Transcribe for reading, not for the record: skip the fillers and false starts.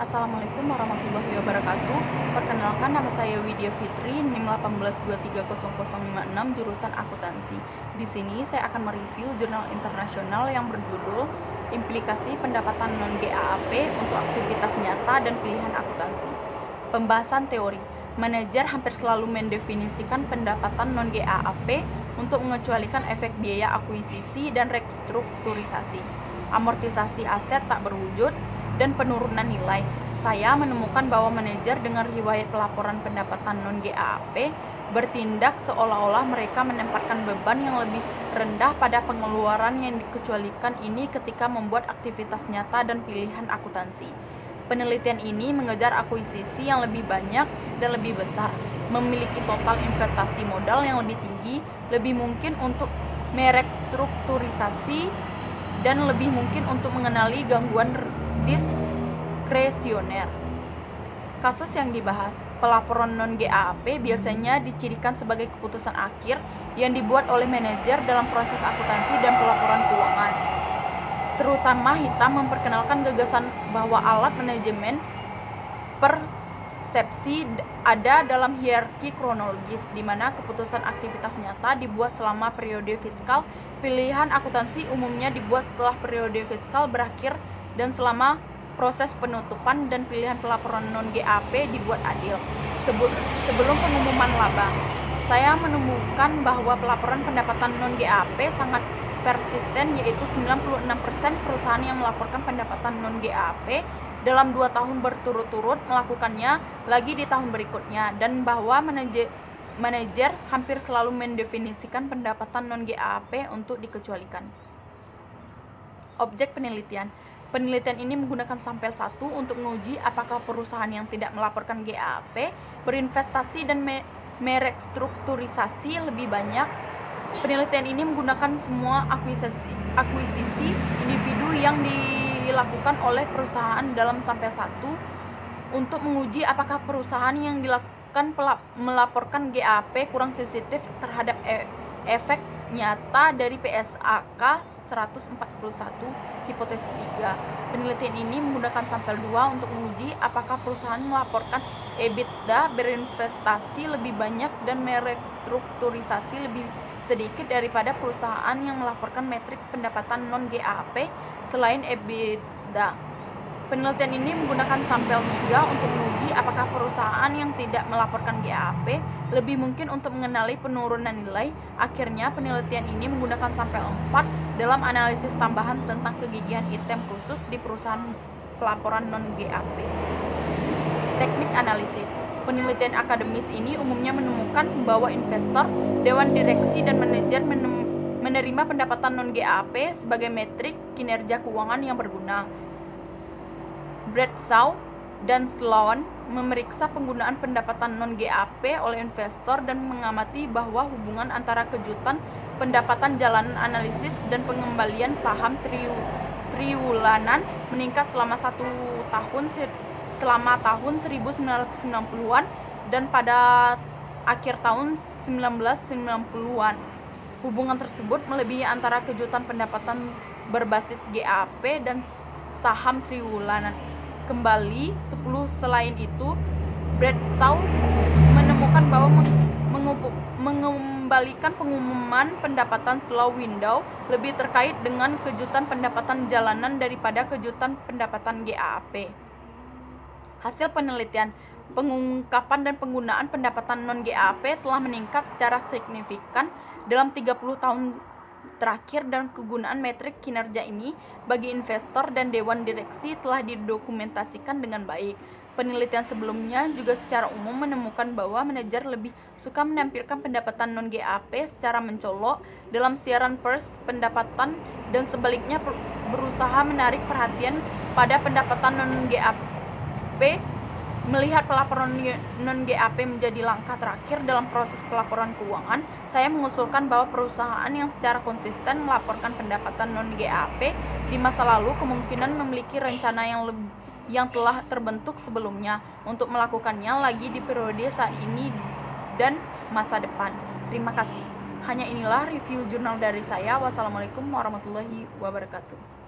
Assalamualaikum warahmatullahi wabarakatuh. Perkenalkan, nama saya Widya Fitri, NIM 18230056, jurusan akuntansi. Di sini saya akan mereview jurnal internasional yang berjudul Implikasi Pendapatan Non-GAAP untuk Aktivitas Nyata dan Pilihan Akuntansi. Pembahasan teori. Manajer hampir selalu mendefinisikan pendapatan non-GAAP untuk mengecualikan efek biaya akuisisi dan restrukturisasi, amortisasi aset tak berwujud, dan penurunan nilai. Saya menemukan bahwa manajer dengan riwayat pelaporan pendapatan non-GAAP bertindak seolah-olah mereka menempatkan beban yang lebih rendah pada pengeluaran yang dikecualikan ini ketika membuat aktivitas nyata dan pilihan akuntansi. Penelitian ini mengejar akuisisi yang lebih banyak dan lebih besar, memiliki total investasi modal yang lebih tinggi, lebih mungkin untuk merestrukturisasi, dan lebih mungkin untuk mengenali gangguan diskresioner. Kasus yang dibahas, pelaporan non-GAAP biasanya dicirikan sebagai keputusan akhir yang dibuat oleh manajer dalam proses akuntansi dan pelaporan keuangan. Terutama hitam memperkenalkan gagasan bahwa alat manajemen persepsi ada dalam hierarki kronologis, di mana keputusan aktivitas nyata dibuat selama periode fiskal, pilihan akuntansi umumnya dibuat setelah periode fiskal berakhir, dan selama proses penutupan dan pilihan pelaporan non-GAAP dibuat adil. Sebelum pengumuman laba, saya menemukan bahwa pelaporan pendapatan non-GAAP sangat persisten, yaitu 96% perusahaan yang melaporkan pendapatan non-GAAP dalam 2 tahun berturut-turut melakukannya lagi di tahun berikutnya, dan bahwa manajer hampir selalu mendefinisikan pendapatan non-GAAP untuk dikecualikan. Objek penelitian. Penelitian ini menggunakan sampel 1 untuk menguji apakah perusahaan yang tidak melaporkan GAAP berinvestasi dan merestrukturisasi lebih banyak. Penelitian ini menggunakan semua akuisisi individu yang dilakukan oleh perusahaan dalam sampel 1 untuk menguji apakah perusahaan yang dilakukan melaporkan GAAP kurang sensitif terhadap efek nyata dari PSAK 141 hipotesis 3. Penelitian ini menggunakan sampel 2 untuk menguji apakah perusahaan melaporkan EBITDA berinvestasi lebih banyak dan merestrukturisasi lebih sedikit daripada perusahaan yang melaporkan metrik pendapatan non-GAAP selain EBITDA. Penelitian ini menggunakan sampel 3 untuk menguji apakah perusahaan yang tidak melaporkan GAAP lebih mungkin untuk mengenali penurunan nilai. Akhirnya, penelitian ini menggunakan sampel 4 dalam analisis tambahan tentang kegigihan item khusus di perusahaan pelaporan non-GAAP. Teknik analisis. Penelitian akademis ini umumnya menemukan bahwa investor, dewan direksi, dan manajer menerima pendapatan non-GAAP sebagai metrik kinerja keuangan yang berguna. Bradshaw dan Sloan memeriksa penggunaan pendapatan non-GAAP oleh investor dan mengamati bahwa hubungan antara kejutan pendapatan jalanan analisis dan pengembalian saham triwulanan meningkat selama tahun 1990-an dan pada akhir tahun 1990-an. Hubungan tersebut melebihi antara kejutan pendapatan berbasis GAAP dan saham triwulanan. Kembali 10 selain itu, Bradshaw menemukan bahwa mengembalikan pengumuman pendapatan slow window lebih terkait dengan kejutan pendapatan jalanan daripada kejutan pendapatan GAAP. Hasil penelitian, pengungkapan dan penggunaan pendapatan non-GAAP telah meningkat secara signifikan dalam 30 tahun terakhir, dan kegunaan metrik kinerja ini bagi investor dan dewan direksi telah didokumentasikan dengan baik. Penelitian sebelumnya juga secara umum menemukan bahwa manajer lebih suka menampilkan pendapatan non-GAAP secara mencolok dalam siaran pers pendapatan, dan sebaliknya berusaha menarik perhatian pada pendapatan non-GAAP. Melihat pelaporan non-GAAP menjadi langkah terakhir dalam proses pelaporan keuangan, saya mengusulkan bahwa perusahaan yang secara konsisten melaporkan pendapatan non-GAAP di masa lalu kemungkinan memiliki rencana yang telah terbentuk sebelumnya untuk melakukannya lagi di periode saat ini dan masa depan. Terima kasih. Hanya inilah review jurnal dari saya. Wassalamualaikum warahmatullahi wabarakatuh.